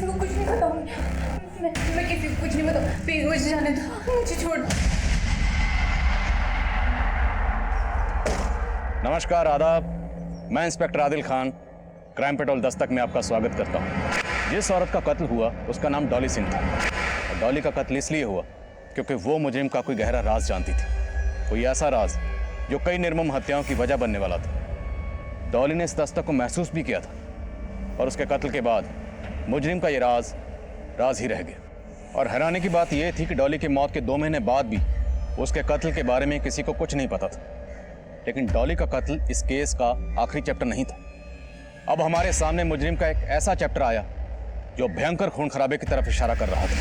किसी को कुछ नहीं बताऊंगी। मैं किसी को कुछ नहीं बताऊँ। प्लीज मुझे जाने दो, मुझे छोड़ दो। नमस्कार, आदाब। मैं inspector Adil Khan, crime petrol Dastak में आपका स्वागत करता हूँ। जिस औरत का कत्ल हुआ उसका नाम डॉली सिंह था। और डॉली का कत्ल इसलिए हुआ क्योंकि वो मुजरिम का कोई गहरा राज जानती थी, कोई ऐसा राज जो कई निर्मम हत्याओं की वजह बनने वाला था। डॉली ने इस दस्तक को महसूस भी किया था और उसके कत्ल के बाद मुजरिम का ये राज ही रह गया। और हैरानी की बात यह थी कि डॉली की मौत के 2 महीने बाद भी उसके कत्ल के बारे में किसी को कुछ नहीं पता था। लेकिन डॉली का कत्ल इस केस का आखिरी चैप्टर नहीं था। अब हमारे सामने मुजरिम का एक ऐसा चैप्टर आया जो भयंकर खून खराबे की तरफ इशारा कर रहा था।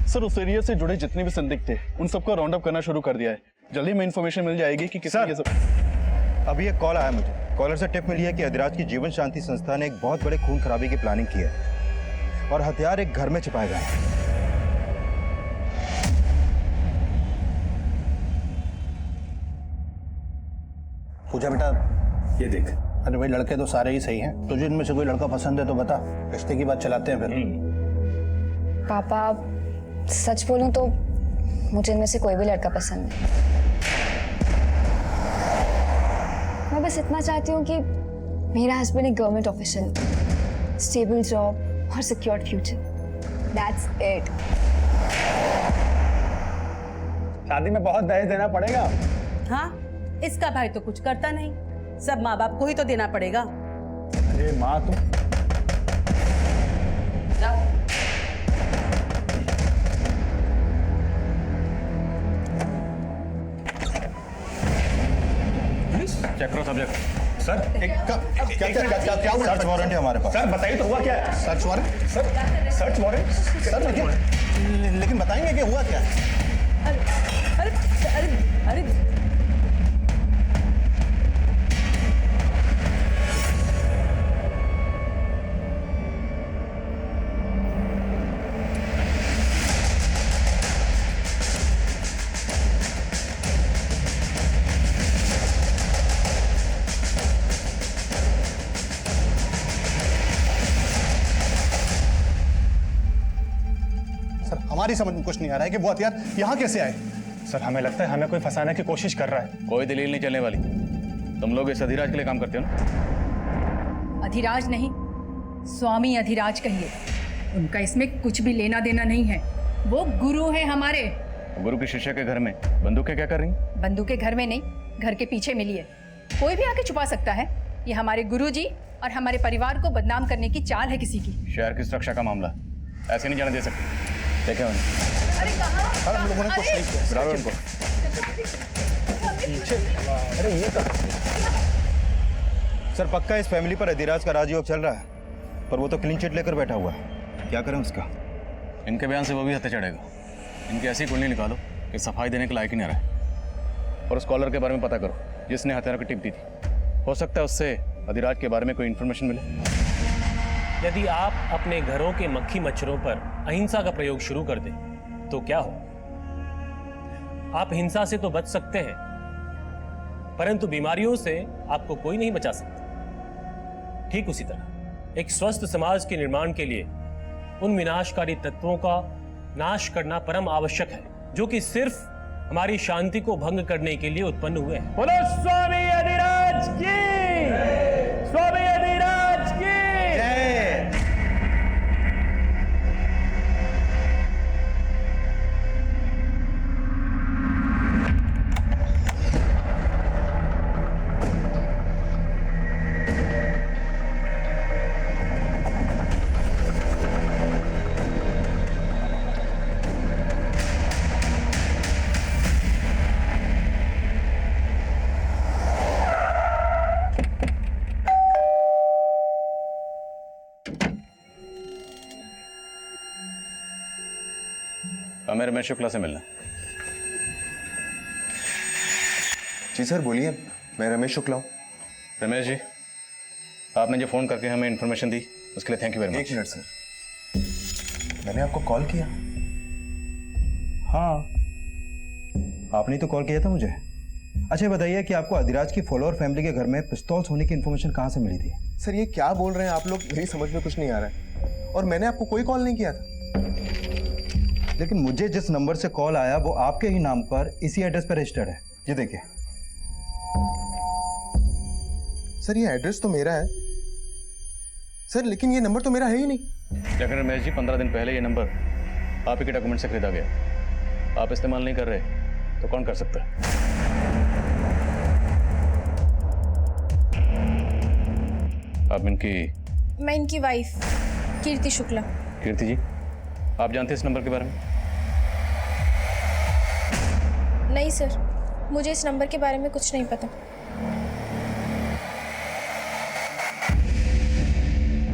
सर, उस एरिया से जुड़े जितने भी संदिग्ध थे उन सबको राउंड अप करना शुरू कर दिया है। जल्दी में इन्फॉर्मेशन मिल जाएगी कि किसने ये सब। अभी एक कॉल आया मुझे। कॉलर से टिप मिली है कि अधिराज की जीवन शांति संस्था ने एक बहुत बड़े खून खराबे की प्लानिंग की है और हथियार एक घर में छिपाए गए हैं। पूजा बेटा, ये देख। अरे भाई, लड़के तो सारे ही सही हैं। तुझे इनमें से कोई लड़का पसंद है तो बता, रिश्ते की बात चलाते हैं फिर। पापा, सच बोलूं तो मुझे इनमें से कोई भी लड़का पसंद नहीं। मैं बस इतना चाहती हूँ कि मेरा हस्बैंड एक गवर्नमेंट ऑफिशियल, स्टेबल जॉब और सिक्योर्ड फ्यूचर। That's it. शादी में बहुत दहेज देना पड़ेगा। हाँ, इसका भाई तो कुछ करता नहीं, सब माँ बाप को ही तो देना पड़ेगा। अरे माँ तुम चेक करो सब्जेक्ट। सर, क्या सर्च वारंट है हमारे पास। सर बताइए तो हुआ क्या है? Search warrant? Sir search warrant? Sir लेकिन बताएंगे कि हुआ क्या है। अरे अरे अरे अरे हमारी समझ में कुछ नहीं आ रहा है कि वो हथियार यहाँ कैसे आए। सर, हमें लगता है हमें कोई फंसाने की कोशिश कर रहा है। कोई दलील नहीं चलने वाली। तुम लोग इस अधिराज के लिए काम करते हो ना? अधिराज नहीं, स्वामी अधिराज कहिए। उनका इसमें कुछ भी लेना देना नहीं है। वो गुरु है हमारे। गुरु के शिष्य के घर में बंदूकें क्या कर रही हैं? बंदूकें घर में नहीं, घर के पीछे मिली है। कोई भी आके छुपा सकता है। ये हमारे गुरुजी और हमारे परिवार को बदनाम करने की चाल है किसी की। शहर की सुरक्षा का मामला, ऐसे नहीं जाने दे सकते। देखे उन्हें। अरे कहाँ? सर, हम लोगों ने कुछ नहीं किया। बुलाओ उनको। अरे ये तो सर, पक्का इस फैमिली पर अधिराज का राजयोग चल रहा है, पर वो तो क्लीन चिट लेकर बैठा हुआ है। क्या करें उसका? इनके बयान से वो भी हत्या चढ़ेगा। इनकी ऐसी कुंडली निकालो कि सफाई देने के लायक ही नहीं रहा। और उस कॉलर के बारे में पता करो जिसने हत्यारों की टिप दी थी। हो सकता है उससे अधिराज के बारे में कोई इन्फॉर्मेशन मिले। यदि आप अपने घरों के मक्खी मच्छरों पर अहिंसा का प्रयोग शुरू कर दें तो क्या हो? आप हिंसा से तो बच सकते हैं, परंतु बीमारियों से आपको कोई नहीं बचा सकता। ठीक उसी तरह एक स्वस्थ समाज के निर्माण के लिए उन विनाशकारी तत्वों का नाश करना परम आवश्यक है जो कि सिर्फ हमारी शांति को भंग करने के लिए उत्पन्न हुए हैं। बोलो स्वामी अधिराज की, स्वामी अधिराज की जय। हमें रमेश शुक्ला से मिलना। जी सर, बोलिए। मैं रमेश शुक्ला हूँ। रमेश जी, आपने जो फ़ोन करके हमें इन्फॉर्मेशन दी उसके लिए thank you very much. 1 minute sir, मैंने आपको कॉल किया? हाँ, आपने तो कॉल किया था मुझे। अच्छा ये बताइए कि आपको अधिराज की फॉलोअर फैमिली के घर में पिस्तौल्स होने की इन्फॉर्मेशन कहाँ से मिली थी? सर ये क्या बोल रहे हैं आप लोग, मेरी समझ में कुछ नहीं आ रहा है। और मैंने आपको कोई कॉल नहीं किया था। लेकिन मुझे जिस नंबर से कॉल आया वो आपके ही नाम पर इसी एड्रेस पर रजिस्टर्ड है। ये देखिए। सर ये एड्रेस तो मेरा है सर, लेकिन ये नंबर तो मेरा है ही नहीं। लेकिन रमेश जी 15 दिन पहले ये नंबर आप ही के डॉक्यूमेंट से खरीदा गया। आप इस्तेमाल नहीं कर रहे तो कौन कर सकता है? आप इनकी? मैं इनकी वाइफ कीर्ति शुक्ला। कीर्ति जी, आप जानते हैं इस नंबर के बारे में? नहीं सर, मुझे इस नंबर के बारे में कुछ नहीं पता।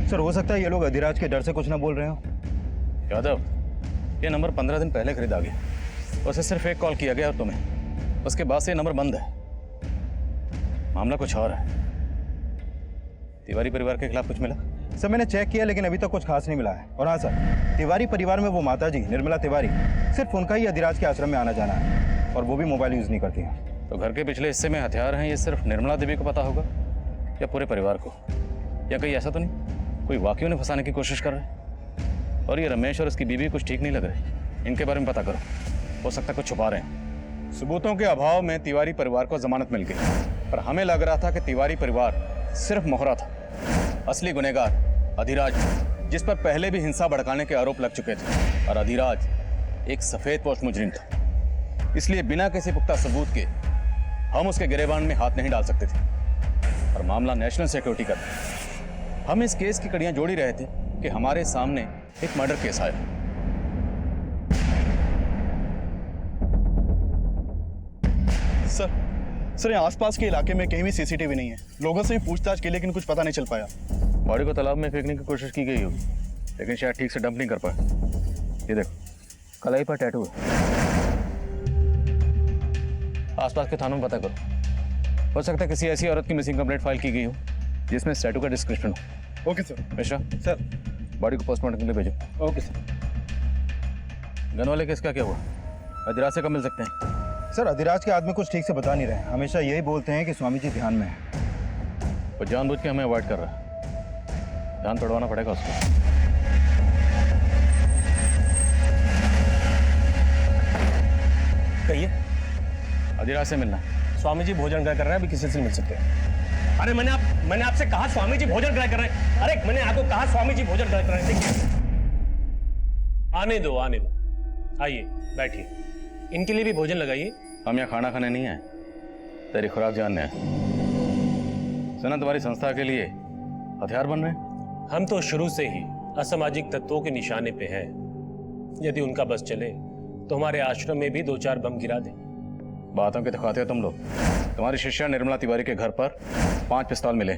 सर हो सकता है ये लोग अधिराज के डर से कुछ ना बोल रहे हो। यादव, ये नंबर 15 दिन पहले खरीदा गया। उसे सिर्फ एक कॉल किया गया और तुम्हें, उसके बाद से ये नंबर बंद है। मामला कुछ और है। तिवारी परिवार के खिलाफ कुछ मिला? सर मैंने चेक किया लेकिन अभी तक कुछ खास नहीं मिला है। और हाँ सर, तिवारी परिवार में वो माता जी निर्मला तिवारी, सिर्फ उनका ही अधिराज के आश्रम में आना जाना है और वो भी मोबाइल यूज नहीं करती हैं। तो घर के पिछले हिस्से में हथियार हैं, ये सिर्फ निर्मला देवी को पता होगा या पूरे परिवार को? या कहीं ऐसा तो नहीं कोई वाकई उन्हें फंसाने की कोशिश कर रहा है? और ये रमेश और उसकी बीवी कुछ ठीक नहीं लग रहे, इनके बारे में पता करो। हो सकता है कुछ छुपा रहे हैं। सबूतों के अभाव में तिवारी परिवार को जमानत मिल गई, पर हमें लग रहा था कि तिवारी परिवार सिर्फ मोहरा था। असली गुनहगार अधिराज, जिस पर पहले भी हिंसा भड़काने के आरोप लग चुके थे। और अधिराज एक सफेद पोस्ट मुजरिम था, इसलिए बिना किसी पुख्ता सबूत के हम उसके गिरेबान में हाथ नहीं डाल सकते थे। और मामला नेशनल सिक्योरिटी का था। हम इस केस की कड़ियां जोड़ ही रहे थे कि हमारे सामने एक मर्डर केस आया। सर यहाँ आसपास के इलाके में कहीं भी सीसीटीवी नहीं है। लोगों से भी पूछताछ की लेकिन कुछ पता नहीं चल पाया। बॉडी को तालाब में फेंकने की कोशिश की गई होगी, लेकिन शायद ठीक से डंप नहीं कर पाए। ये देखो, कलाई पर टैटू है। आसपास के थानों में पता करो। हो सकता है किसी ऐसी औरत की मिसिंग कंप्लेंट फाइल की गई हो जिसमें इस टैटू का डिस्क्रिप्शन हो। Okay sir. Mishra sir. Body को पोस्टमार्टम के लिए भेजो। Okay sir. गन वाले केस का क्या हुआ? अधिराज से कब मिल सकते हैं? सर अधिराज के आदमी कुछ ठीक से बता नहीं रहे, हमेशा यही बोलते हैं कि स्वामी जी ध्यान में है। वो जानबूझ के हमें अवॉइड कर रहा है। ध्यान तोड़वाना पड़ेगा उसको। कहिए। अधिराज से मिलना। स्वामी जी भोजन ग्रह कर रहे हैं, अभी किसी से मिल सकते हैं। अरे मैंने आपसे कहा स्वामी जी भोजन ग्रह कर रहे हैं। अरे मैंने आपको कहा स्वामी जी भोजन ग्रह कर रहे हैं। देखिए, आने दो। आइए बैठिए, इनके लिए भी भोजन लगाइए। हम यहाँ खाना खाने नहीं आए, तेरी खुराक जानने आए। सुना तुम्हारी संस्था के लिए हथियार बन रहे हैं? हम तो शुरू से ही असामाजिक तत्वों के निशाने पे हैं। यदि उनका बस चले तो हमारे आश्रम में भी 2-4 बम गिरा दें। बातों के दिखाते हो तुम लोग। तुम्हारी शिष्या निर्मला तिवारी के घर पर 5 पिस्तौल मिले,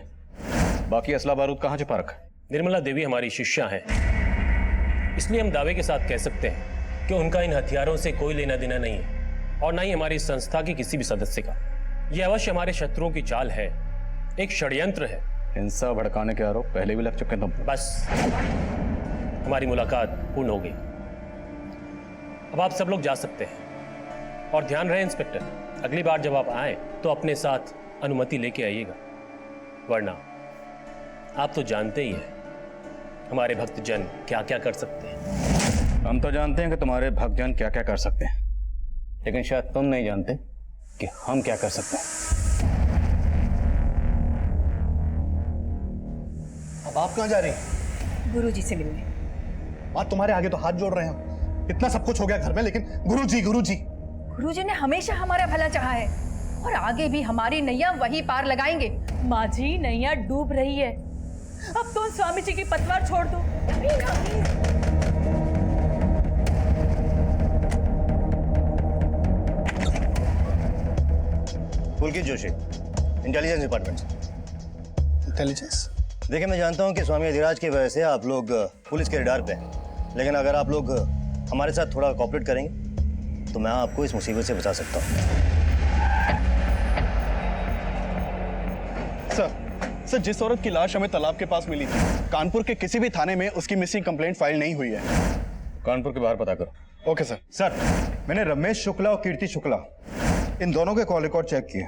बाकी असला बारूद कहाँ छुपा रखा? निर्मला देवी हमारी शिष्या है, इसलिए हम दावे के साथ कह सकते हैं कि उनका इन हथियारों से कोई लेना देना नहीं है, और ना ही हमारी संस्था की किसी भी सदस्य का। यह अवश्य हमारे शत्रुओं की चाल है, एक षड्यंत्र है। हिंसा भड़काने के आरोप पहले भी लग चुके हैं तुम। बस, हमारी मुलाकात पूर्ण हो गई। अब आप सब लोग जा सकते हैं। और ध्यान रहे इंस्पेक्टर, अगली बार जब आप आए तो अपने साथ अनुमति लेके आइएगा, वरना आप तो जानते ही हैं हमारे भक्तजन क्या क्या कर सकते हैं। हम तो जानते हैं कि तुम्हारे भक्तजन क्या क्या कर सकते हैं, लेकिन शायद तुम नहीं जानते कि हम क्या कर सकते हैं। अब आप कहाँ जा रही हैं? गुरुजी से मिलने। बात तुम्हारे आगे तो हाथ जोड़ रहे हैं। इतना सब कुछ हो गया घर में, लेकिन गुरुजी गुरुजी ने हमेशा हमारा भला चाहा है और आगे भी हमारी नैया वही पार लगाएंगे। माँ जी नैया डूब रही है, अब तो स्वामी जी की पतवार छोड़ दो। पुलकित जोशी, इंटेलिजेंस डिपार्टमेंट। इंटेलिजेंस? देखिए, मैं जानता हूं कि स्वामी अधिराज की वजह से आप लोग पुलिस के रडार पे हैं, लेकिन अगर आप लोग हमारे साथ थोड़ा कोऑपरेट करेंगे तो मैं आपको इस मुसीबत से बचा सकता हूं। सर जिस औरत की लाश हमें तालाब के पास मिली थी, कानपुर के किसी भी थाने में उसकी मिसिंग कंप्लेंट फाइल नहीं हुई है। कानपुर के बाहर पता करो। Okay sir. सर मैंने रमेश शुक्ला और कीर्ति शुक्ला इन दोनों के कॉल रिकॉर्ड चेक किए।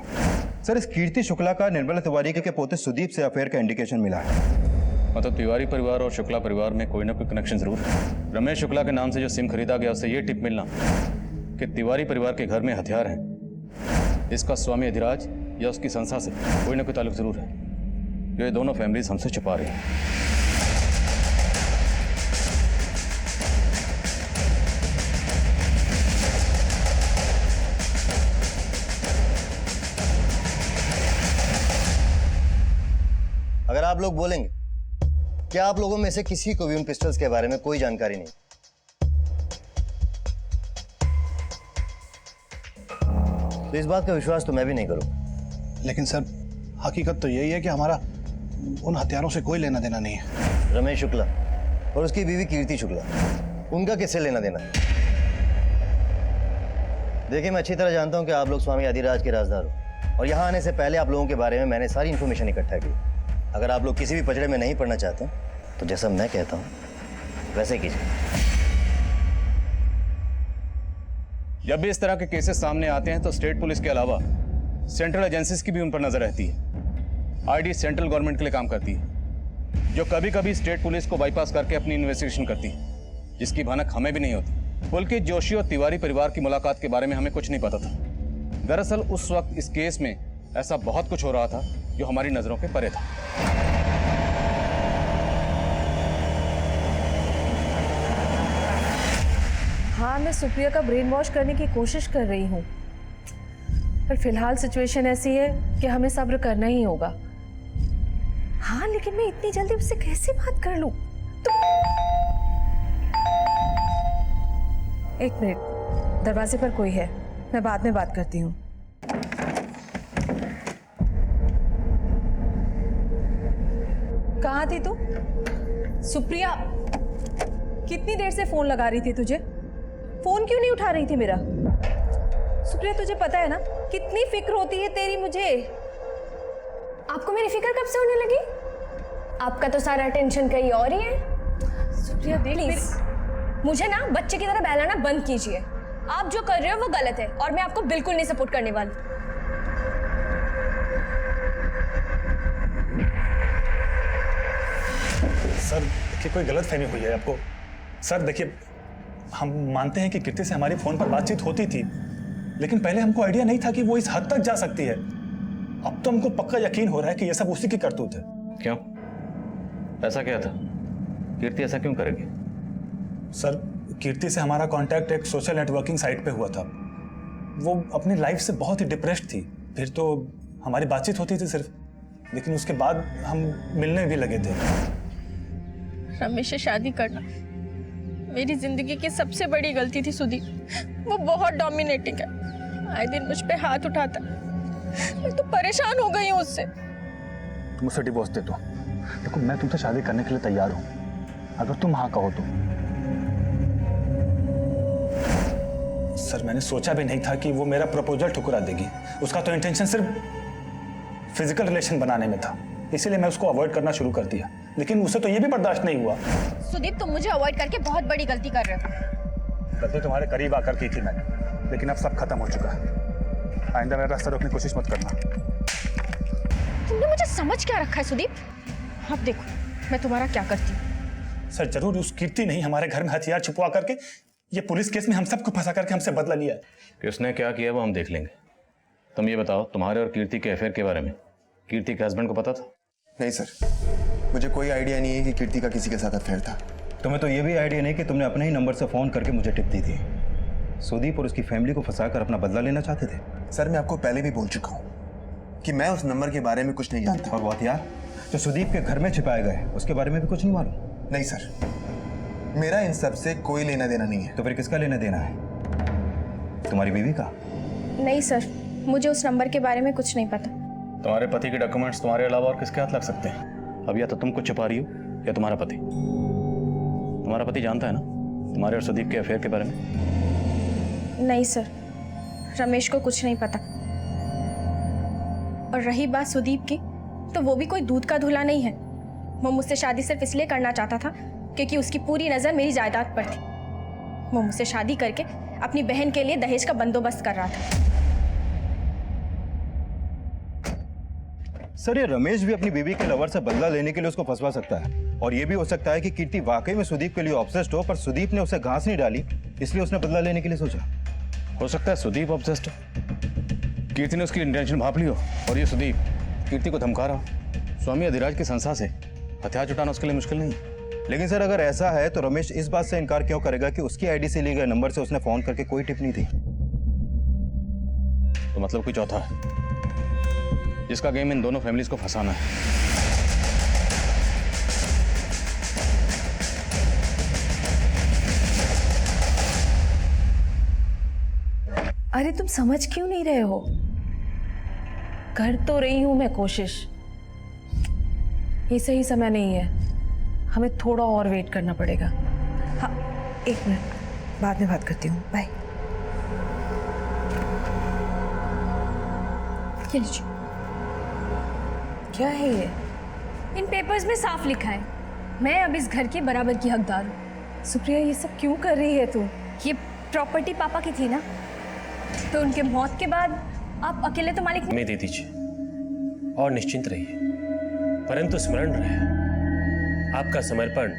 सर, इस कीर्ति शुक्ला का निर्मला तिवारी के पोते सुदीप से अफेयर का इंडिकेशन मिला है। मतलब तिवारी परिवार और शुक्ला परिवार में कोई ना कोई कनेक्शन जरूर है। रमेश शुक्ला के नाम से जो सिम खरीदा गया उससे ये टिप मिलना कि तिवारी परिवार के घर में हथियार हैं, इसका स्वामी अधिराज या उसकी संस्था से कोई ना कोई ताल्लुक जरूर है, जो ये दोनों फैमिलीज हमसे छुपा रही हैं। अगर आप लोग बोलेंगे, क्या आप लोगों में से किसी को भी उन पिस्टल्स के बारे में कोई जानकारी नहीं? तो इस बात का विश्वास तो मैं भी नहीं करूंगा। लेकिन सर, हकीकत तो यही है कि हमारा उन हथियारों से कोई लेना देना नहीं है। रमेश शुक्ला और उसकी बीवी कीर्ति शुक्ला, उनका किससे लेना देना है? देखिए, मैं अच्छी तरह जानता हूं कि आप लोग स्वामी अधिराज के राजदार हो, और यहां आने से पहले आप लोगों के बारे में मैंने सारी इंफॉर्मेशन इकट्ठा की। अगर आप लोग किसी भी पचड़े में नहीं पड़ना चाहते तो जैसा मैं कहता हूं वैसे कीजिए। जब भी इस तरह के केसेस सामने आते हैं तो स्टेट पुलिस के अलावा सेंट्रल एजेंसीज की भी उन पर नजर रहती है। आईडी सेंट्रल गवर्नमेंट के लिए काम करती है, जो कभी कभी स्टेट पुलिस को बाईपास करके अपनी इन्वेस्टिगेशन करती है, जिसकी भनक हमें भी नहीं होती। पुलकित जोशी और तिवारी परिवार की मुलाकात के बारे में हमें कुछ नहीं पता था। दरअसल उस वक्त इस केस में ऐसा बहुत कुछ हो रहा था जो हमारी नजरों के परे था। हाँ, मैं सुप्रिया का ब्रेन वॉश करने की कोशिश कर रही हूँ, पर फिलहाल सिचुएशन ऐसी है कि हमें सब्र करना ही होगा। हाँ, लेकिन मैं इतनी जल्दी उससे कैसे बात कर लूं? एक मिनट, दरवाजे पर कोई है, मैं बाद में बात करती हूँ। कहाँ थी तू? सुप्रिया, कितनी देर से फोन लगा रही थी तुझे? फोन क्यों नहीं उठा रही थी मेरा? सुप्रिया, तुझे पता है ना कितनी फिक्र होती है तेरी मुझे। आपको मेरी फिक्र कब से होने लगी? आपका तो सारा टेंशन कहीं और ही है। सुप्रिया देख, प्लीज मुझे ना बच्चे की तरह बहलाना बंद कीजिए। आप जो कर रहे हो वो गलत है और मैं आपको बिल्कुल नहीं सपोर्ट करने वाली। सर देखिए, कोई गलत फहमी हुई है आपको। सर देखिए, हम मानते हैं कि कीर्ति से हमारी फोन पर बातचीत होती थी, लेकिन पहले हमको आइडिया नहीं था कि वो इस हद तक जा सकती है। अब तो हमको पक्का यकीन हो रहा है कि ये सब उसी की करतूत है। क्यों? ऐसा क्या था? कीर्ति ऐसा क्यों करेगी? सर, कीर्ति से हमारा कांटेक्ट एक सोशल नेटवर्किंग साइट पे हुआ था। वो अपनी लाइफ से बहुत ही डिप्रेस्ड थी। फिर तो हमारी बातचीत होती थी सिर्फ, लेकिन उसके बाद हम मिलने भी लगे थे। रमेश से शादी करना मेरी जिंदगी की सबसे बड़ी गलती थी सुदीप। वो बहुत डोमिनेटिंग है, आए दिन मुझ पे हाथ उठाता है। मैं तो परेशान हो गई हूँ उससे। तुम उसे डिवोर्स दे दो। देखो, मैं तुमसे शादी करने के लिए तैयार हूँ, अगर तुम हाँ कहो तो। सर, मैंने सोचा भी नहीं था कि वो मेरा प्रपोजल ठुकरा देगी। उसका तो इंटेंशन सिर्फ फिजिकल रिलेशन बनाने में था, इसीलिए मैं उसको अवॉइड करना शुरू कर दिया। लेकिन उसे तो ये भी बर्दाश्त नहीं हुआ। सुदीप, तुम मुझे अवॉइड करके बहुत बड़ी गलती कर रहे हो। गलती तुम्हारे करीब आकर की थी मैंने, लेकिन अब सब खत्म हो चुका है। आइंदा मेरा रास्ता रोकने की कोशिश मत करना। तुमने मुझे समझ क्या रखा है सुदीप? अब देखो मैं तुम्हारा क्या करती हूँ। सर, जरूर उस कीर्ति ने ही हमारे घर में हथियार छुपवा करके ये पुलिस केस में हम सबको फंसा करके हमसे बदला लिया है। किसने क्या किया वो हम देख लेंगे। तुम ये बताओ, तुम्हारे और कीर्ति के अफेयर के बारे में कीर्ति के हस्बैंड को पता था? नहीं सर, मुझे कोई आइडिया नहीं है कि कीर्ति का किसी के साथ अफेयर था। तुम्हें तो ये भी आइडिया नहीं कि तुमने अपने ही नंबर से फ़ोन करके मुझे टिप दी थी। सुदीप और उसकी फैमिली को फंसाकर अपना बदला लेना चाहते थे। सर, मैं आपको पहले भी बोल चुका हूँ कि मैं उस नंबर के बारे में कुछ नहीं जानता। और वो हथियार जो सुदीप के घर में छिपाए गए उसके बारे में भी कुछ नहीं मालूम? नहीं सर, मेरा इन सब से कोई लेना देना नहीं है। तो फिर किसका लेना देना है? तुम्हारी बीवी का? नहीं सर, मुझे उस नंबर के बारे में कुछ नहीं पता। तुम्हारे पति के डॉक्यूमेंट्स तुम्हारे अलावा और किसके हाथ लग सकते हैं? अब या तो तुम कुछ छुपा रही हो या तुम्हारा पति। तुम्हारा पति जानता है ना तुम्हारे और सुदीप के अफेयर के बारे में? नहीं सर, रमेश को कुछ नहीं पता। और रही बात सुदीप की, तो वो भी कोई दूध का धुला नहीं है। वो मुझसे शादी सिर्फ इसलिए करना चाहता था क्योंकि उसकी पूरी नज़र मेरी जायदाद पर थी। वो मुझसे शादी करके अपनी बहन के लिए दहेज का बंदोबस्त कर रहा था। सर ये रमेश भी अपनी बीवी के लवर से बदला लेने के लिए उसको फंसवा सकता है, और ये भी हो सकता है कि कीर्ति वाकई में सुदीप के लिए ऑब्सेस्ड हो, पर सुदीप ने उसे घास नहीं डाली इसलिए उसने बदला लेने के लिए सोचा। हो सकता है सुदीप ऑब्सेस्ड हो, कीर्ति ने उसकी इंटेंशन भाप ली हो, और ये सुदीप कीर्ति को धमका रहा हो। स्वामी अधिराज की संस्था से हथियार जुटाना उसके लिए मुश्किल नहीं है। लेकिन सर अगर ऐसा है तो रमेश इस बात से इनकार क्यों करेगा कि उसकी आईडी से लिए गए नंबर से उसने फोन करके कोई टिप नहीं थी? तो मतलब कोई चौथा है जिसका गेम इन दोनों फैमिलीज को फंसाना है। अरे तुम समझ क्यों नहीं रहे हो? कर तो रही हूं मैं कोशिश। ये सही समय नहीं है, हमें थोड़ा और वेट करना पड़ेगा। हाँ 1 मिनट, बाद में बात करती हूँ, बाय। ये लीजिए। क्या है ये? इन पेपर्स में साफ लिखा है मैं अब इस घर की बराबर की हकदार हूँ। सुप्रिया ये सब क्यों कर रही है तू? ये प्रॉपर्टी पापा की थी ना, तो उनके मौत के बाद आप अकेले तो मालिक हमें दे दीजिए और निश्चिंत रहिए, परंतु स्मरण रहे आपका समर्पण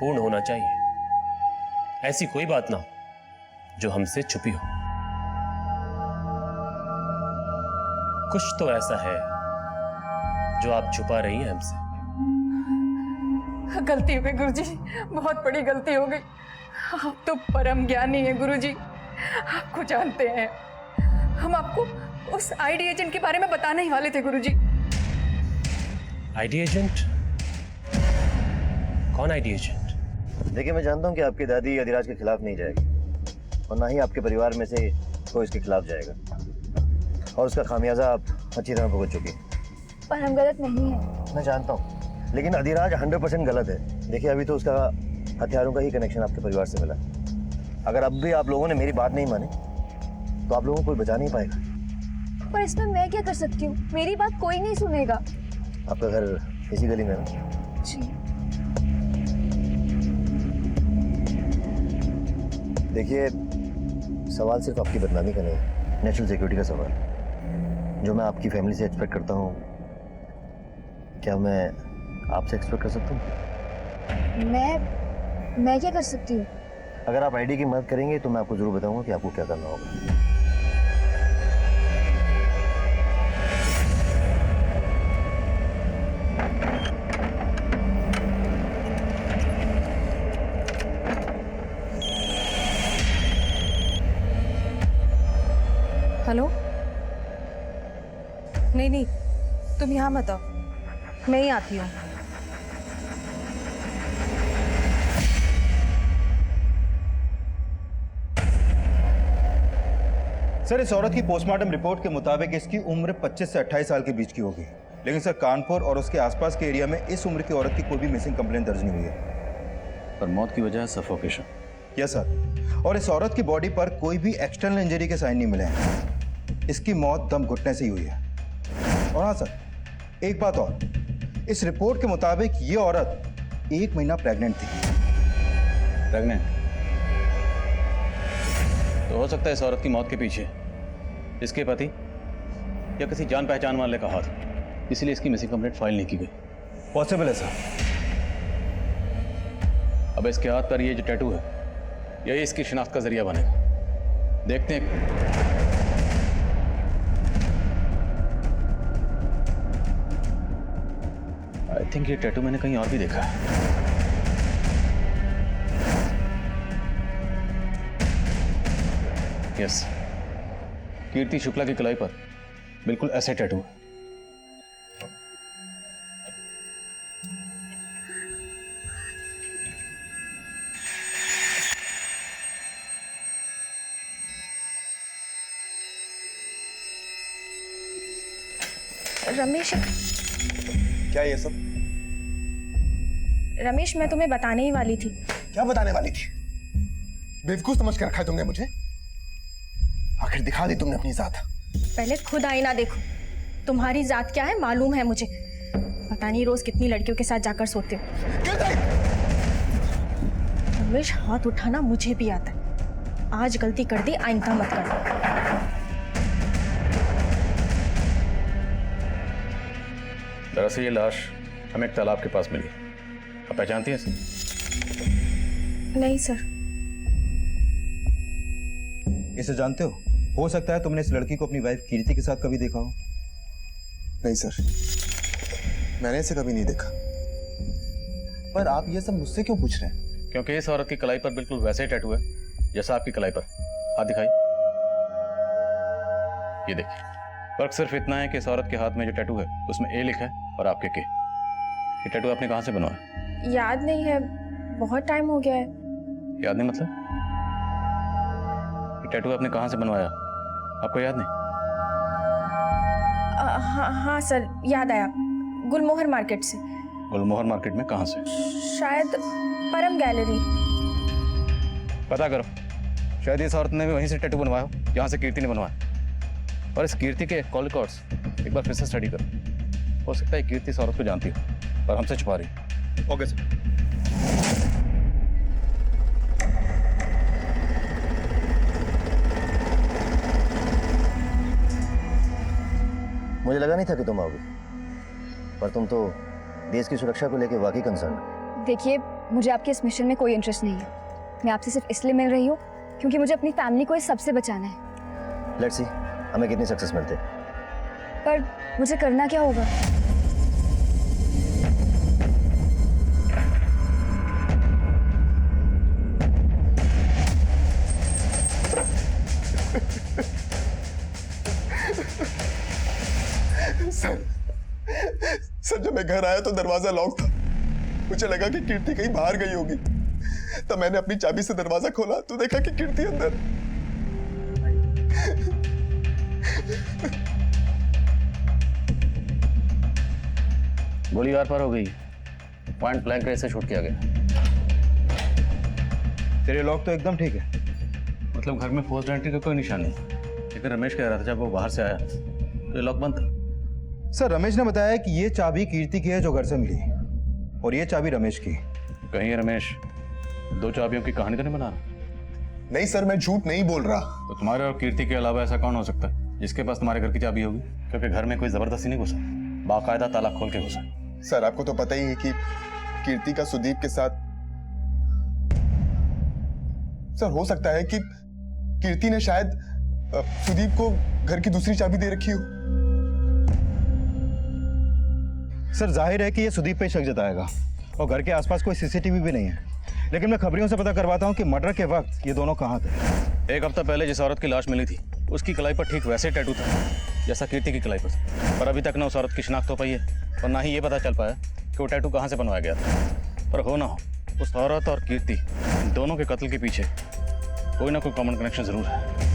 पूर्ण होना चाहिए। ऐसी कोई बात ना हो जो हमसे छुपी हो। कुछ तो ऐसा है जो आप छुपा रही हैं हमसे। गलती हो गई गुरुजी, बहुत बड़ी गलती हो गई। आप तो परम ज्ञानी हैं गुरुजी, आपको जानते हैं। हम आपको उस आईडी एजेंट के बारे में बताने ही वाले थे गुरुजी। ID agent? कौन आईडी एजेंट? देखिए मैं जानता हूँ कि आपकी दादी अधिराज के खिलाफ नहीं जाएगी और ना ही आपके परिवार में से कोई इसके खिलाफ जाएगा, और उसका खामियाजा आप अच्छी तरह भुगत चुकी हैं। पर हम गलत नहीं है। मैं जानता हूँ, लेकिन अधिराज 100% गलत है। देखिए अभी तो उसका हथियारों का ही कनेक्शन आपके परिवार से मिला। अगर अब भी आप लोगों ने मेरी बात नहीं मानी तो आप लोगों को कोई बचा नहीं पाएगा। पर इसमें मैं क्या कर सकती हूँ? मेरी बात कोई नहीं सुनेगा। आपका घर इसी गली में है ना? जी। देखिए सवाल सिर्फ आपकी बदनामी का नहीं, नेशनल सिक्योरिटी का सवाल जो मैं आपकी फैमिली से एक्सपेक्ट करता हूँ, क्या मैं आपसे एक्सपेक्ट कर सकता हूँ? मैं क्या कर सकती हूँ? अगर आप आईडी की मदद करेंगे तो मैं आपको जरूर बताऊंगा कि आपको क्या करना होगा। हेलो? नहीं तुम यहाँ मत आओ, मैं ही आती हूँ। सर इस औरत की पोस्टमार्टम रिपोर्ट के मुताबिक इसकी उम्र 25 से 28 साल के बीच की होगी, लेकिन सर कानपुर और उसके आसपास के एरिया में इस उम्र की औरत की कोई भी मिसिंग कंप्लेंट दर्ज नहीं हुई है। पर मौत की वजह है सफोकेशन। यस सर, और इस औरत की बॉडी पर कोई भी एक्सटर्नल इंजरी के साइन नहीं मिले हैं। इसकी मौत दम घुटने से ही हुई है। और हाँ सर, एक बात और, इस रिपोर्ट के मुताबिक ये औरत 1 महीना प्रेग्नेंट थी। प्रेग्नेंट? तो हो सकता है इस औरत की मौत के पीछे इसके पति या किसी जान पहचान वाले का हाथ, इसलिए इसकी मिसिंग कंप्लेंट फाइल नहीं की गई। पॉसिबल है सर। अब इसके हाथ पर ये जो टैटू है यही इसकी शिनाख्त का जरिया बनेगा। देखते हैं। आई थिंक ये टैटू मैंने कहीं और भी देखा है। यस, कीर्ति शुक्ला की कलाई पर बिल्कुल ऐसे टैटू है। रमेश, क्या ये सब? रमेश मैं तुम्हें बताने ही वाली थी। क्या बताने वाली थी? बेवकूफ समझ कर रखा है तुमने मुझे? आखिर दिखा दी तुमने अपनी जात। पहले खुद आईना देखो, तुम्हारी जात क्या है मालूम है मुझे। पता नहीं रोज कितनी लड़कियों के साथ जाकर सोते हो। रमेश हाथ उठाना मुझे भी आता है, आज गलती कर दी, आइंदा मत करना। दरअसल ये लाश हमें एक तालाब के पास मिली। आप पहचानती हैं इसे? नहीं सर। इसे जानते हो सकता है तुमने इस लड़की को अपनी वाइफ कीर्ति के साथ कभी देखा हो। नहीं सर, मैंने इसे कभी नहीं देखा। पर आप ये सब मुझसे क्यों पूछ रहे हैं? क्योंकि इस औरत की कलाई पर बिल्कुल वैसे ही टैटू है जैसा आपकी कलाई पर। हाथ दिखाई। ये देखिए, फर्क सिर्फ इतना है कि इस औरत के हाथ में जो टैटू है उसमें ए लिखा है और आपके के। ये टैटू आपने कहाँ से बनवाया? याद नहीं है, बहुत टाइम हो गया है। याद नहीं मतलब? ये टैटू आपने कहाँ से बनवाया, आपको याद नहीं? हाँ सर, याद आया। गुलमोहर मार्केट से। गुलमोहर मार्केट में कहाँ से? शायद परम गैलरी। पता करो, शायद इस औरत ने भी वहीं से टैटू बनवाया हो जहाँ से कीर्ति ने बनवाया। और इस कीर्ति के कॉल रिकॉर्ड्स एक बार फिर से स्टडी करो। हो सकता है कीर्ति इस औरत को जानती हो और हमसे छुपा रही। Okay sir. मुझे लगा नहीं था कि तुम आओगे, पर तुम तो देश की सुरक्षा को लेकर वाकई कंसर्न। देखिए, मुझे आपके इस मिशन में कोई इंटरेस्ट नहीं है। मैं आपसे सिर्फ इसलिए मिल रही हूँ क्योंकि मुझे अपनी फैमिली को इस सबसे बचाना है। लेट्स सी हमें कितनी सक्सेस मिलते। पर मुझे करना क्या होगा? सर, जब मैं घर आया तो दरवाजा लॉक था। मुझे लगा कि कीर्ति कहीं बाहर गई होगी। तब मैंने अपनी चाबी से दरवाजा खोला तो देखा कि कीर्ति अंदर। गोली आर पार हो गई। पॉइंट ब्लैंक रेंज से शूट किया गया। तेरे लॉक तो एकदम ठीक है। मतलब घर में फोर्स्ड एंट्री का कोई निशान नहीं, लेकिन रमेश कह रहा था जब वो बाहर से आया तो ये लॉक बंद था। सर, रमेश ने बताया कि ये चाबी कीर्ति की है जो घर से मिली, और ये चाबी रमेश की। कहीं रमेश दो चाबियों की कहानी तो नहीं बना रहा? नहीं सर, मैं झूठ नहीं बोल रहा। तो तुम्हारे और कीर्ति के अलावा ऐसा कौन हो सकता है जिसके पास तुम्हारे घर की चाबी होगी? क्योंकि घर में कोई जबरदस्ती नहीं घुसा, बाकायदा ताला खोल के घुसा। सर, आपको तो पता ही है कि कीर्ति का सुदीप के साथ। सर, हो सकता है कि कीर्ति ने शायद सुदीप को घर की दूसरी चाबी दे रखी हो। सर, जाहिर है कि ये सुदीप पे शक जताएगा, और घर के आसपास कोई सीसीटीवी भी नहीं है। लेकिन मैं खबरियों से पता करवाता हूँ कि मर्डर के वक्त ये दोनों कहाँ थे। एक हफ्ता पहले जिस औरत की लाश मिली थी उसकी कलाई पर ठीक वैसे टैटू था जैसा कीर्ति की कलाई पर था। पर अभी तक ना उस औरत की शिनाख्त हो पाई है और ना ही ये पता चल पाया कि वो टैटू कहाँ से बनवाया गया था। पर हो ना हो, उस औरत और कीर्ति दोनों के कत्ल के पीछे कोई ना कोई कॉमन कनेक्शन जरूर है।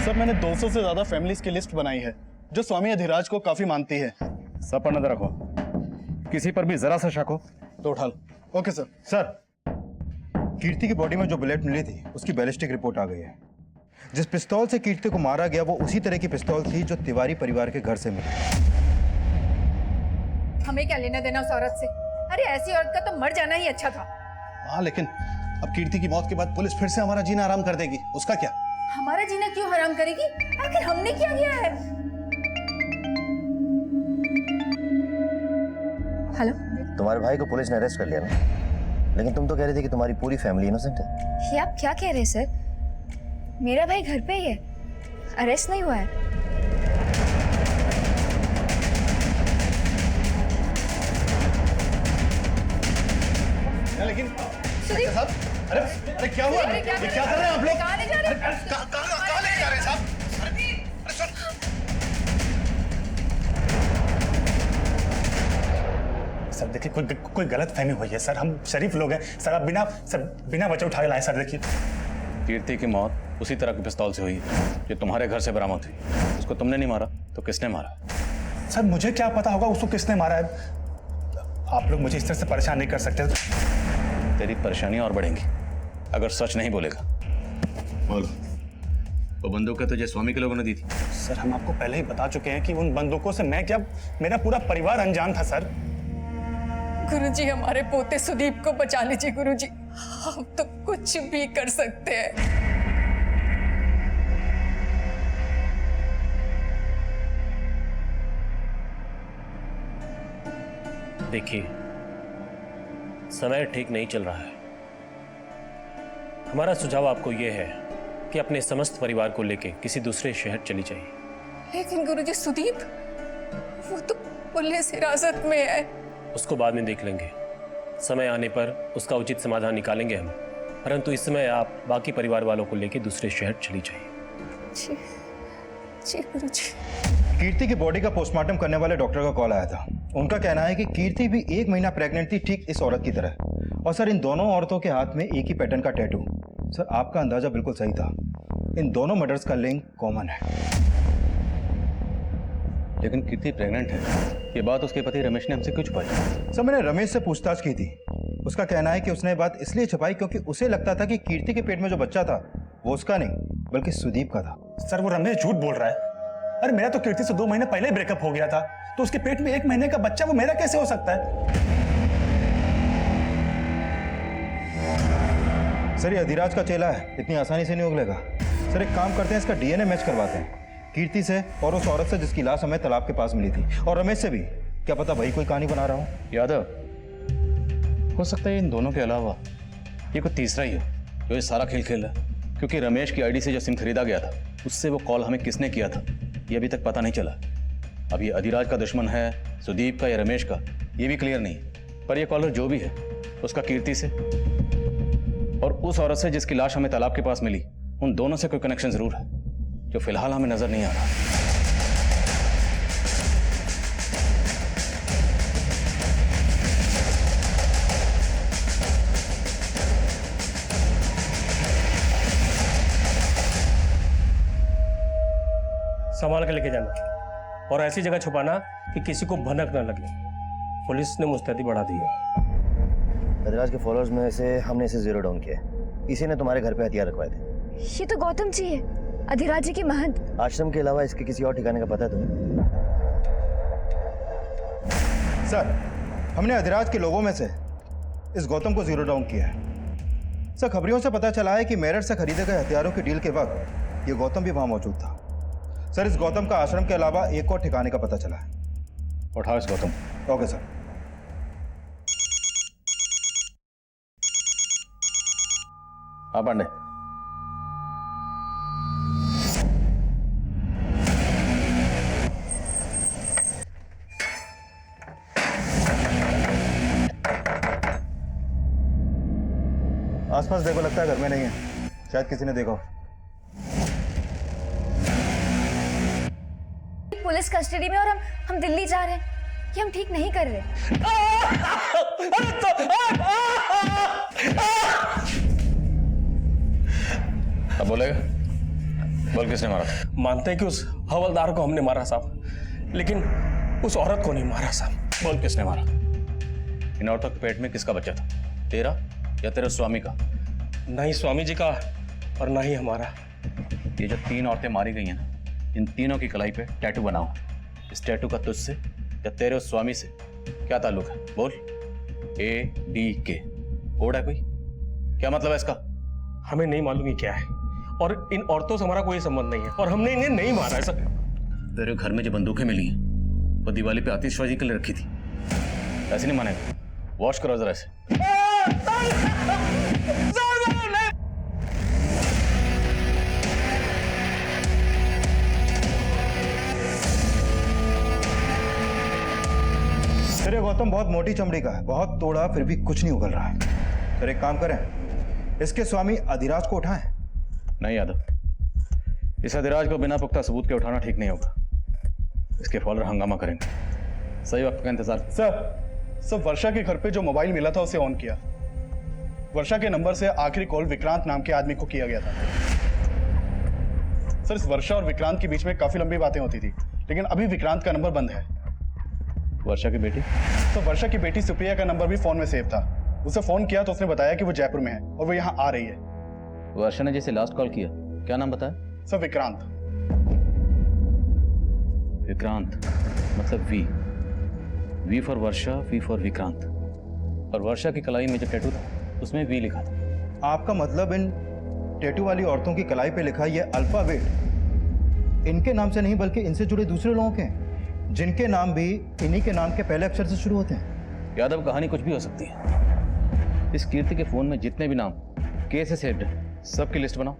सर, मैंने 200 से ज्यादा फैमिलीज की लिस्ट बनाई है जो स्वामी अधिराज को काफी मानती है। सब पर नजर रखो, किसी पर भी जरा सा शक हो तो उठा लो। Okay sir. सर, कीर्ति की बॉडी में जो बुलेट मिली थी उसकी बैलिस्टिक रिपोर्ट आ गई है। जिस पिस्तौल से कीर्ति को मारा गया वो उसी तरह की पिस्तौल थी जो तिवारी परिवार के घर से मिली। हमें क्या लेना देना उस औरत से? अरे ऐसी औरत का तो मर जाना ही अच्छा था। हाँ, लेकिन अब कीर्ति की मौत के बाद पुलिस फिर से हमारा जीना आराम कर देगी, उसका क्या? हमारा जीना क्यों हराम करेगी? आखिर हमने क्या किया है? हेलो, तुम्हारे भाई को पुलिस ने अरेस्ट कर लिया ना, लेकिन तुम तो कह रही थी कि तुम्हारी पूरी फैमिली इनोसेंट है। ये आप क्या कह रहे हैं सर? मेरा भाई घर पे ही है, अरेस्ट नहीं हुआ है। लेकिन साहब, अरे क्या हुआ? ये क्या कर रहे हैं आप लोग? कहाँ ले जा रहे हैं? कहाँ ले जा रहे हैं साहब? अरे सुन, सर देखिए, कोई गलत फहमी हुई है सर। हम शरीफ लोग हैं सर। आप बिना वजह उठा के लाए सर। देखिए, कीर्ति की मौत उसी तरह की पिस्तौल से हुई जो तुम्हारे घर से बरामद हुई। उसको तुमने नहीं मारा तो किसने मारा? सर मुझे क्या पता होगा उसको किसने मारा है। आप लोग मुझे इस तरह से परेशान नहीं कर सकते। तेरी परेशानियां और बढ़ेंगी अगर सच नहीं बोलेगा। बोलो, वो बंदूकें तुझे स्वामी के लोगों ने दी थी? सर हम आपको पहले ही बता चुके हैं कि उन बंदूकों से मैं क्या, मेरा पूरा परिवार अनजान था सर। गुरुजी, हमारे पोते सुदीप को बचा लीजिए गुरुजी, हम तो कुछ भी कर सकते हैं। देखिए, समय ठीक नहीं चल रहा है। हमारा सुझाव आपको यह है कि अपने समस्त परिवार को लेकर किसी दूसरे शहर चली जाइए। लेकिन गुरुजी, सुदीप वो तो पुलिस हिरासत में है। उसको बाद में देख लेंगे, समय आने पर उसका उचित समाधान निकालेंगे हम। परंतु इस समय आप बाकी परिवार वालों को लेकर दूसरे शहर चली जाइए। जी जी गुरुजी। कीर्ति की बॉडी का पोस्टमार्टम करने वाले डॉक्टर का कॉल आया था। उनका कहना है कि कीर्ति भी 1 महीना प्रेग्नेंट थी, ठीक इस औरत की तरह। और सर, इन दोनों औरतों के हाथ में एक ही पैटर्न का टैटू। सर, आपका अंदाजा बिल्कुल सही था, इन दोनों मर्डर्स का लिंक कॉमन है। लेकिन कीर्ति प्रेग्नेंट है, ये बात उसके पति रमेश ने हमसे क्यों छुपाई? सर, मैंने रमेश से पूछताछ की थी। उसका कहना है कि उसने बात इसलिए छुपाई क्योंकि उसे लगता था कि कीर्ति के पेट में जो बच्चा था वो उसका नहीं बल्कि सुदीप का था। सर वो रमेश झूठ बोल रहा है। अरे मेरा तो कीर्ति से 2 महीने पहले ब्रेकअप हो गया था, तो उसके पेट में 1 महीने का बच्चा वो मेरा कैसे हो सकता है? सर, ये अधिराज का चेला है, इतनी आसानी से नहीं उगलेगा। सर, एक काम करते हैं, इसका डीएनए मैच करवाते हैं कीर्ति से और उस औरत से जिसकी लाश हमें तालाब के पास मिली थी, और रमेश से भी। क्या पता भाई कोई कहानी बना रहा हूँ। यादव, हो सकता है इन दोनों के अलावा ये कोई तीसरा ही हो जो ये सारा खेल खेल रहा है। क्योंकि रमेश की आईडी से जो सिम खरीदा गया था, उससे वो कॉल हमें किसने किया था ये अभी तक पता नहीं चला। अब ये अधिराज का दुश्मन है, सुदीप का या रमेश का, ये भी क्लियर नहीं। पर ये कॉलर जो भी है, उसका कीर्ति से और उस औरत से जिसकी लाश हमें तालाब के पास मिली, उन दोनों से कोई कनेक्शन जरूर है जो फिलहाल हमें नजर नहीं आ रहा। संभाल के लेके जाना और ऐसी जगह छुपाना कि किसी को भनक न लगे। पुलिस ने मुस्तैदी बढ़ा दी है। अधिराज के फॉलोअर्स में से हमने इसे 0 डाउन किया। इसी ने तुम्हारे घर पे हथियार रखवाए थे। ये तो गौतम जी है, अधिराज जी के महंत। आश्रम के अलावा इसके किसी और ठिकाने का पता है तुम्हें? सर, हमने अधिराज के लोगों में से इस गौतम को 0 डाउन किया है। सर, खबरियों से पता चला है कि मेरठ से खरीदे गए हथियारों की डील के वक्त ये गौतम भी वहां मौजूद था। सर, इस गौतम का आश्रम के अलावा एक और ठिकाने का पता चला है। उठाओ इस गौतम। Okay sir. हाँ पांडे, आसपास देखो, लगता है घर में नहीं है, शायद किसी ने देखा हो। पुलिस कस्टडी में और हम दिल्ली जा रहे हैं। ये हम ठीक नहीं कर रहे। अब बोलेगा? बोल, किसने मारा? मानते हैं कि उस हवलदार को हमने मारा साहब, लेकिन उस औरत को नहीं मारा साहब। बोल, किसने मारा? इन औरतों के पेट में किसका बच्चा था? तेरा या तेरे स्वामी का? नहीं स्वामी जी का और ना ही हमारा। ये जो 3 औरतें मारी गई हैं ना, इन तीनों की कलाई पे टैटू बनाओ। इस टैटू का तुझसे या तेरे उस स्वामी से क्या ताल्लुक है? बोल। ADK कोड है कोई? क्या मतलब है इसका? हमें नहीं मालूम ये क्या है, और इन औरतों से हमारा कोई संबंध नहीं है, और हमने इन्हें नहीं मारा है सर। तेरे घर में जो बंदूकें मिली हैं वो दिवाली पे आतिशबाजी के लिए रखी थी। ऐसे नहीं मानेगा, वॉश करो जरा इसे। तेरे गौतम बहुत मोटी चमड़ी का है, बहुत तोड़ा फिर भी कुछ नहीं उगल रहा है। फिर एक काम करें, इसके स्वामी अधिराज को उठाएं। नहीं यादव, इस अधिराज को बिना पुख्ता सबूत के उठाना ठीक नहीं होगा। इसके फॉलोअर हंगामा करेंगे। सही वक्त का इंतजार। सर, वर्षा के घर पे जो मोबाइल मिला था उसे ऑन किया। वर्षा के नंबर से आखिरी कॉल विक्रांत नाम के आदमी को किया गया था। सर, इस वर्षा और विक्रांत के बीच में काफी लंबी बातें होती थी, लेकिन अभी विक्रांत का नंबर बंद है। वर्षा की बेटी? तो वर्षा की बेटी सुप्रिया का नंबर भी फोन में सेव था। उसे फोन किया तो उसने बताया कि वो जयपुर में है और वो यहाँ आ रही है। वर्षा ने जिसे लास्ट कॉल किया, क्या नाम बताया? सर विक्रांत। विक्रांत मतलब V for Varsha, V for Vikrant. और वर्षा की कलाई में जो टैटू था उसमें वी लिखा था। आपका मतलब इन टैटू वाली औरतों की कलाई पे लिखा ये अल्फाबेट इनके नाम से नहीं बल्कि इनसे जुड़े दूसरे लोगों के हैं, जिनके नाम भी इन्हीं के नाम के पहले अक्षर से शुरू होते हैं। यादव, कहानी कुछ भी हो सकती है। इस कीर्ति के फोन में जितने भी नाम के से सेव्ड है, सबकी लिस्ट बनाओ,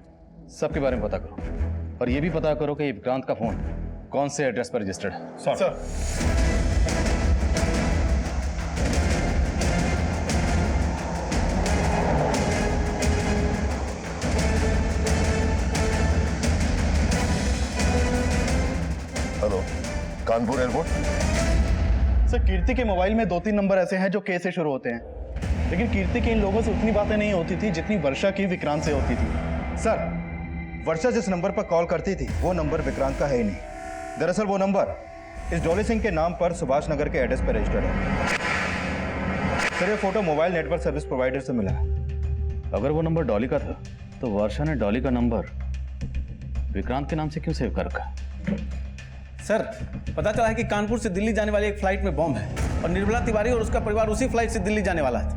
सबके बारे में पता करो और ये भी पता करो कि ये विक्रांत का फोन कौन से एड्रेस पर रजिस्टर्ड है। Sir hello, Kanpur airport. Sir Kirti के मोबाइल में 2-3 नंबर ऐसे हैं जो के से शुरू होते हैं, लेकिन कीर्ति की इन लोगों से उतनी बातें नहीं होती थी जितनी वर्षा की विक्रांत से होती थी। सर, वर्षा जिस नंबर पर कॉल करती थी वो नंबर विक्रांत का है ही नहीं। दरअसल वो नंबर इस डॉली सिंह के नाम पर सुभाष नगर के एड्रेस पर रजिस्टर्ड है। सर, ये photo mobile network service provider से मिला है। अगर वो नंबर डॉली का था तो वर्षा ने डॉली का नंबर विक्रांत के नाम से क्यों सेव कर रखा? सर, पता चला है कि कानपुर से दिल्ली जाने वाली एक फ्लाइट में बॉम्ब है और निर्मला तिवारी और उसका परिवार उसी फ्लाइट से दिल्ली जाने वाला है।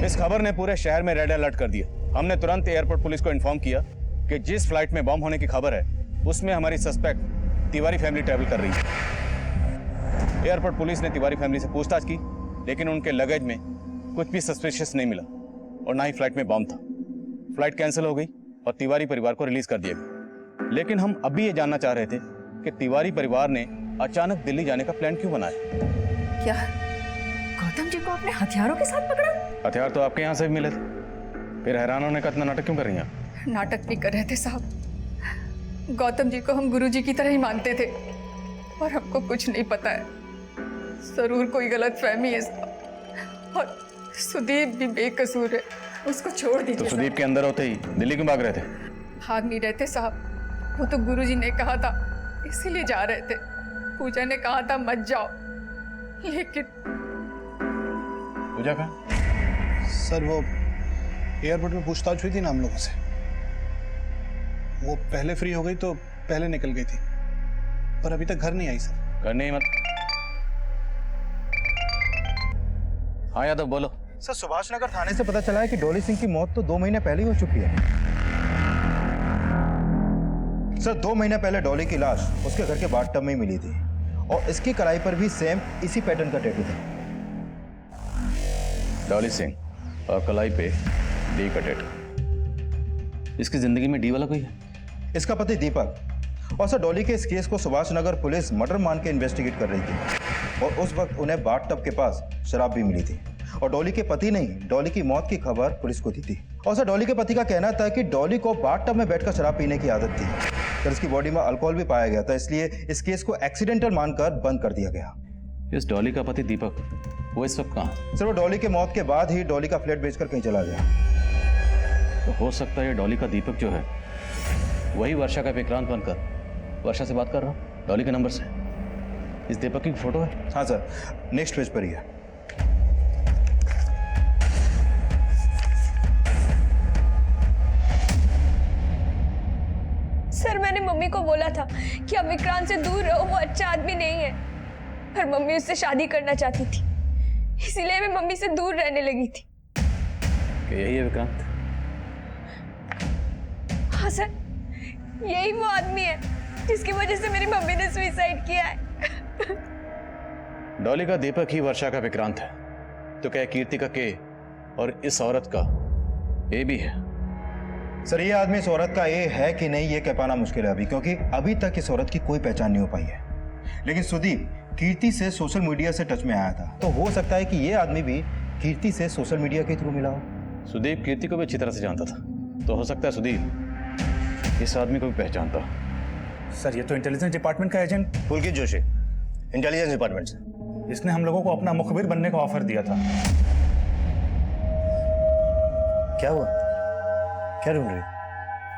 इस खबर ने पूरे शहर में रेड अलर्ट कर दिया। हमने तुरंत एयरपोर्ट पुलिस को इन्फॉर्म किया कि जिस फ्लाइट में बॉम्ब होने की खबर है उसमें हमारी सस्पेक्ट तिवारी फैमिली ट्रैवल कर रही है। एयरपोर्ट पुलिस ने तिवारी फैमिली से पूछताछ की, लेकिन उनके लगेज में कुछ भी सस्पिशियस नहीं मिला और ना ही फ्लाइट में बॉम्ब था। फ्लाइट कैंसिल हो गई और तिवारी परिवार को रिलीज कर दिया गया। लेकिन हम अभी ये जानना चाह रहे थे कि तिवारी परिवार ने अचानक दिल्ली जाने का प्लान क्यों बनाया? क्या गौतम जी को आपने हथियारों के साथ पकड़ा? हथियार तो आपके यहाँ से भी मिले थे, फिर हैरान होने का इतना नाटक क्यों कर रही हैं? नाटक नहीं कर रहे थे साहब। गौतम जी को हम गुरुजी की तरह ही मानते थे और हमको कुछ नहीं पता है। जरूर कोई गलतफहमी है साहब। और सुदीप भी बेकसूर है, उसको छोड़ दीजिए। तो सुदीप के अंदर होते ही दिल्ली क्यों भाग रहे थे? भाग नहीं रहे थे साहब, वो तो गुरुजी ने कहा था इसीलिए जा रहे थे। पूजा ने कहा था मत जाओ, लेकिन पूजा का सर, वो एयरपोर्ट में पूछताछ हुई थी ना हम लोगों से, वो पहले फ्री हो गई तो पहले निकल गई थी, पर अभी तक घर नहीं आई सर। घर नहीं मत। हाँ यादव, बोलो। सर, सुभाष नगर थाने से पता चला है कि डॉली सिंह की मौत तो 2 महीने पहले ही हो चुकी है। सर, 2 महीने पहले डॉली की लाश उसके घर के बाथटब में ही मिली थी और इसकी कलाई पर भी सेम इसी पैटर्न का टैटू था। डॉली सिंह और कलाई पे डी का टैटू। इसकी जिंदगी में डी वाला कोई है? इसका पति दीपक। और सर, डॉली के इस केस को सुभाष नगर पुलिस मर्डर मान के इन्वेस्टिगेट कर रही थी और उस वक्त उन्हें बाथटब के पास शराब भी मिली थी और डॉली के पति ने डॉली की मौत की खबर पुलिस को दी थी। और सर, डॉली के पति का कहना था कि डॉली को बाथटब में बैठकर शराब पीने की आदत थी। सर, इसकी बॉडी में अल्कोहल भी पाया गया था, इसलिए इस केस को एक्सीडेंटल मानकर बंद कर दिया गया। इस डॉली का पति दीपक, वो इस वक्त कहाँ? सर, वो डॉली के मौत के बाद ही डॉली का फ्लैट बेचकर कहीं चला गया। तो हो सकता है ये डॉली का दीपक जो है वही वर्षा का विक्रांत बनकर वर्षा से बात कर रहा हूँ डॉली के नंबर से। इस दीपक की फोटो है? हाँ सर, नेक्स्ट पेज पर ही है। सर, मैंने मम्मी को बोला था कि अब विक्रांत से दूर रहो, वो अच्छा आदमी नहीं है। पर मम्मी उससे शादी करना चाहती थी, इसीलिए मैं मम्मी से दूर रहने लगी थी। कि यही है विक्रांत? हाँ सर, यही वो आदमी है जिसकी वजह से मेरी मम्मी ने सुसाइड किया है। डॉली का दीपक ही वर्षा का विक्रांत है, तो क्या कीर्ति का के और इस औरत का ए भी है? सर, ये आदमी इस औरत का ए है कि नहीं ये कह पाना मुश्किल है अभी, क्योंकि अभी तक इस औरत की कोई पहचान नहीं हो पाई है। लेकिन सुदीप कीर्ति से सोशल मीडिया से टच में आया था, तो हो सकता है कि ये आदमी भी कीर्ति से सोशल मीडिया के थ्रू मिला हो। सुदीप कीर्ति को भी अच्छी तरह से जानता था, तो हो सकता है सुदीप इस आदमी को भी पहचानता। सर, ये तो इंटेलिजेंस डिपार्टमेंट का एजेंट पुलकित जोशी, इंटेलिजेंस डिपार्टमेंट से। इसने हम लोगों को अपना मुखबिर बनने का ऑफर दिया था। क्या हुआ? क्या ढूंढ रही?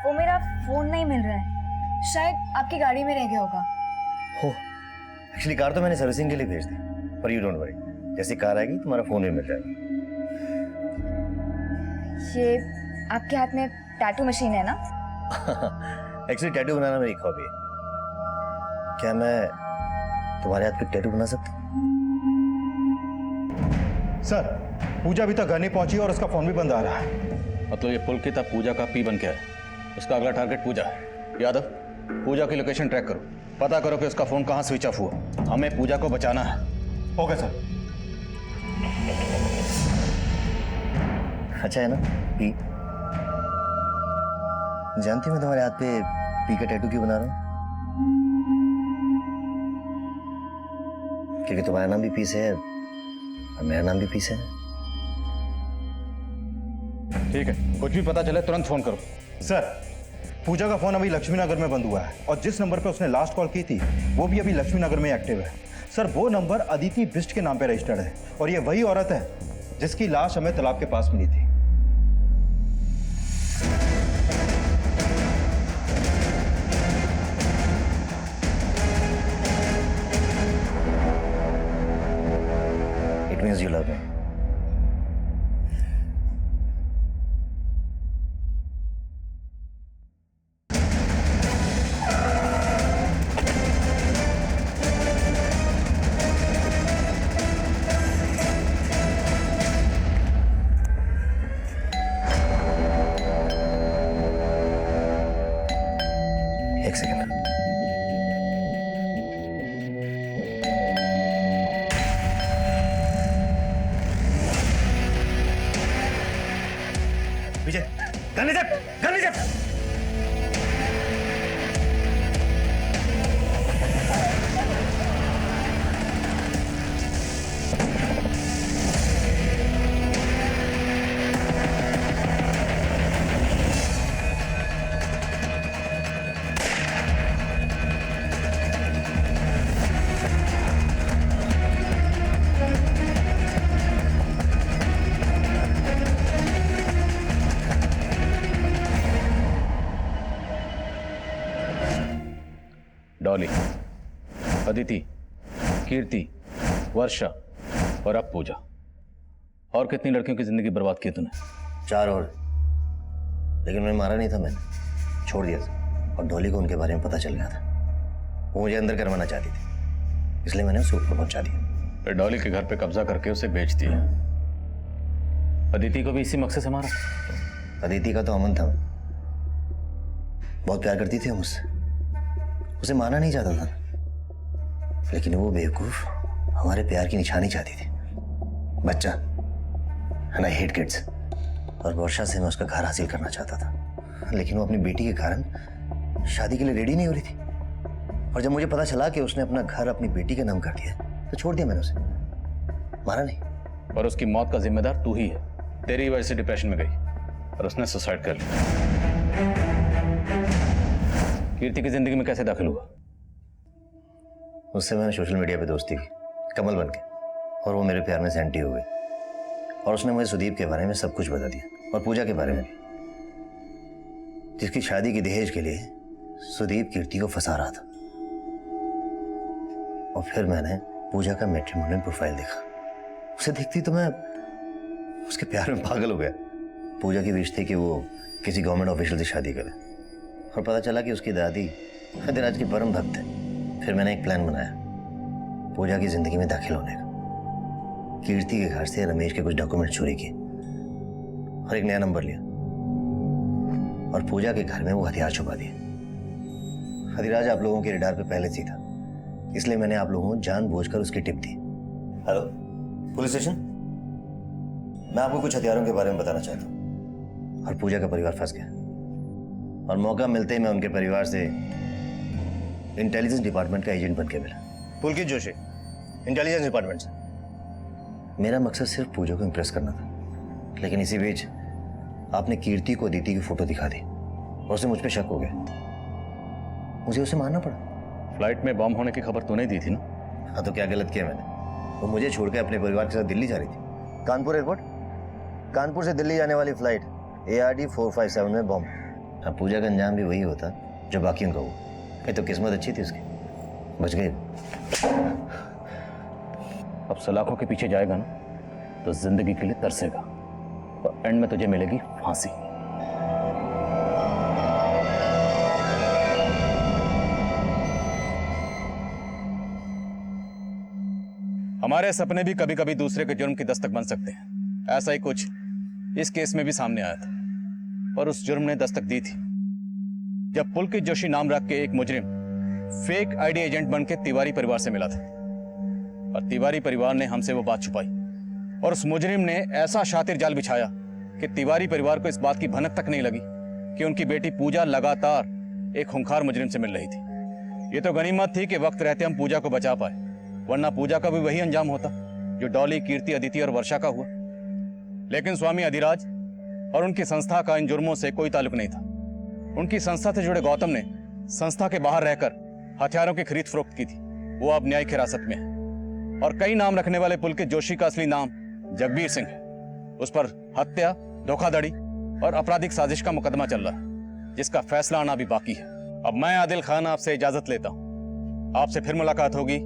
वो मेरा फोन नहीं मिल रहा है, शायद आपकी गाड़ी में रह गया होगा। हो, एक्चुअली कार तो मैंने सर्विसिंग के लिए भेज दी, पर यू डोंट वरी, जैसी कार आएगी तुम्हारा फोन भी मिल जाएगा। ये आपके हाथ में टैटू मशीन है ना? एक्चुअली टैटू बनाना मेरी हॉबी है। क्या मैं तुम्हारे हाथ पे टैटू बना सकता हूँ? सर, पूजा अभी तक घर नहीं पहुंची और उसका फोन भी बंद आ रहा है। मतलब ये पुलकित अब पूजा का पी बन के है। उसका अगला टारगेट पूजा है। यादव, पूजा की लोकेशन ट्रैक करो, पता करो कि उसका फोन कहाँ स्विच ऑफ हुआ। हमें पूजा को बचाना है। Okay sir. अच्छा है ना पी? जानती मैं तुम्हारे हाथ पे पी का टैटू क्यों बना रहा हूँ? क्योंकि तुम्हारा नाम भी पीस है और मेरा नाम भी पीस है। ठीक है, कुछ भी पता चले तुरंत फोन करो। सर, पूजा का फोन अभी लक्ष्मी नगर में बंद हुआ है और जिस नंबर पे उसने लास्ट कॉल की थी वो भी अभी लक्ष्मी नगर में एक्टिव है। सर, वो नंबर अदिति बिष्ट के नाम पे रजिस्टर्ड है और ये वही औरत है जिसकी लाश हमें तालाब के पास मिली थी। It means you love me. एक सेकंड। विजय, गन लीजिए, गन लीजिए। डॉली, अदिति, कीर्ति, वर्षा और अब पूजा। और कितनी लड़कियों की जिंदगी बर्बाद की तूने? 4 और, लेकिन मैं मारा नहीं था, मैंने छोड़ दिया था। और डॉली को उनके बारे में पता चल गया था। वो मुझे अंदर करवाना चाहती थी, इसलिए मैंने उसे ऊपर पहुंचा दिया। फिर डॉली के घर पे कब्जा करके उसे बेच दिया। अदिति को भी इसी मकसद से मारा? अदिति का तो अमन था, बहुत प्यार करती थी मुझसे, उसे मारना नहीं चाहता था, लेकिन वो बेवकूफ हमारे प्यार की निशानी चाहती थी। बच्चा, एंड आई हेट किड्स। और वर्षा से मैं उसका घर हासिल करना चाहता था, लेकिन वो अपनी बेटी के कारण शादी के लिए रेडी नहीं हो रही थी। और जब मुझे पता चला कि उसने अपना घर अपनी बेटी के नाम कर दिया, तो छोड़ दिया मैंने उसे, मारा नहीं। और उसकी मौत का जिम्मेदार तू ही है। तेरी वजह से डिप्रेशन में गई और उसने सुसाइड कर लिया। कीर्ति की जिंदगी में कैसे दाखिल हुआ? उससे मैंने सोशल मीडिया पे दोस्ती की, कमल बन के, और वो मेरे प्यार में सेंटी हो गई। और उसने मुझे सुदीप के बारे में सब कुछ बता दिया, और पूजा के बारे में भी, जिसकी शादी की दहेज के लिए सुदीप कीर्ति को फंसा रहा था। और फिर मैंने पूजा का मैट्रिमोनियल प्रोफाइल देखा। उसे देखती तो मैं उसके प्यार में पागल हो गया। पूजा की विश थी कि वो किसी गवर्नमेंट ऑफिशियल से शादी करे, और पता चला कि उसकी दादी अधिराज की परम भक्त है। फिर मैंने एक प्लान बनाया पूजा की जिंदगी में दाखिल होने का। कीर्ति के घर से रमेश के कुछ डॉक्यूमेंट चोरी किए और एक नया नंबर लिया, और पूजा के घर में वो हथियार छुपा दिए। अधिराज आप लोगों के रडार पे पहले से था, इसलिए मैंने आप लोगों को जानबूझकर उसकी टिप दी। हेलो पुलिस स्टेशन, मैं आपको कुछ हथियारों के बारे में बताना चाहता हूँ। और पूजा का परिवार फंस गया, और मौका मिलते ही मैं उनके परिवार से इंटेलिजेंस डिपार्टमेंट का एजेंट बन के मिला। पुलकित जोशी, इंटेलिजेंस डिपार्टमेंट से। मेरा मकसद सिर्फ पूजा को इंप्रेस करना था, लेकिन इसी बीच आपने कीर्ति को अदिति की फोटो दिखा दी और उसे मुझ पे शक हो गया। मुझे उसे मारना पड़ा। फ्लाइट में बम होने की खबर तूने दी थी ना? हाँ, तो क्या गलत किया मैंने? वो मुझे छोड़ के अपने परिवार के साथ दिल्ली जा रही थी। कानपुर एयरपोर्ट, कानपुर से दिल्ली जाने वाली फ्लाइट ARD 457 में बम। अब पूजा का अंजाम भी वही होता जो बाकियों का हुआ। ये तो किस्मत अच्छी थी उसकी। बच गए। अब सलाखों के पीछे जाएगा ना तो जिंदगी के लिए तरसेगा और एंड में तुझे मिलेगी फांसी। हमारे सपने भी कभी कभी दूसरे के जुर्म की दस्तक बन सकते हैं। ऐसा ही कुछ इस केस में भी सामने आया था और उस जुर्म ने दस्तक दी थी जब पुलकित जोशी नाम रख के एक मुजरिम फेक आईडी एजेंट बन के तिवारी परिवार से मिला था और तिवारी परिवार ने हमसे वो बात छुपाई और उस मुजरिम ने ऐसा शातिर जाल बिछाया कि तिवारी परिवार को इस बात की भनक तक नहीं लगी कि उनकी बेटी पूजा लगातार एक खूंखार मुजरिम से मिल रही थी। ये तो गनीमत थी कि वक्त रहते हम पूजा को बचा पाए, वरना पूजा का भी वही अंजाम होता जो डॉली, कीर्ति, अदिति और वर्षा का हुआ। लेकिन स्वामी अधिराज और उनकी संस्था का इन जुर्मों से कोई ताल्लुक नहीं था। उनकी संस्था से जुड़े गौतम ने संस्था के बाहर रहकर हथियारों की खरीद फरोख्त की थी। वो अब न्यायिक हिरासत में है और कई नाम रखने वाले पुलकित जोशी का असली नाम जगबीर सिंह है। उस पर हत्या, धोखाधड़ी और आपराधिक साजिश का मुकदमा चल रहा है जिसका फैसला आना भी बाकी है। अब मैं आदिल खान आपसे इजाजत लेता हूं। आपसे फिर मुलाकात होगी